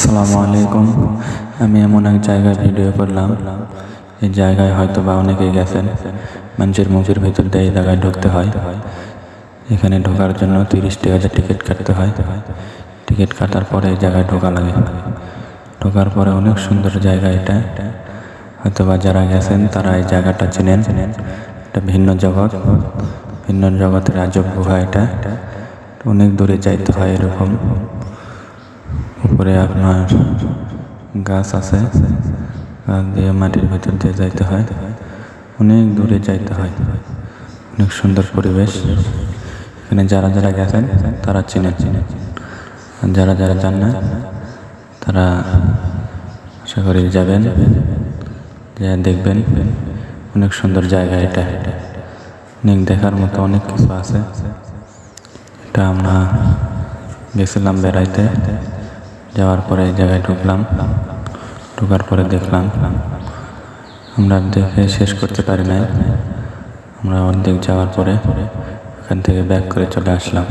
আসসালামু আলাইকুম। আমি এমন এক জায়গায় ভিডিও করলাম, এই জায়গায় হয়তো বা অনেকেই গেছেন। মানুষের মুখের ভিতর দিয়ে এই জায়গায় ঢুকতে হয়। এখানে ঢোকার জন্য 30 টাকা টিকিট কাটতে হয়। টিকিট কাটার পরে এই জায়গায় ঢোকা লাগে। ঢোকার পরে অনেক সুন্দর জায়গা এটা। হয়তো বা যারা গেছেন তারা এই জায়গাটা চেনেন। এটা ভিন্ন জগতের আজব গুহা। এটা অনেক দূরে যাইতে হয়। এরকম উপরে আপনার গাছ আছে, গাছ দিয়ে মাটির ভিতর দিয়ে যাইতে হয়, অনেক দূরে যাইতে হয়। অনেক সুন্দর পরিবেশ। এখানে যারা যারা গেছেন তারা চিনে, আর যারা যারা যান না তারা আশা করি যাবেন, যা দেখবেন। অনেক সুন্দর জায়গা এটা, অনেক দেখার মতো অনেক কিছু আছে। এটা আমরা গেছিলাম বেড়াইতে, যাওয়ার পরে এই জায়গায় ঢোকার পরে দেখলাম, আমরা দেখে শেষ করতে পারি নাই। আমরা অর্ধেক যাওয়ার পরে এখান থেকে ব্যাক করে চলে আসলাম।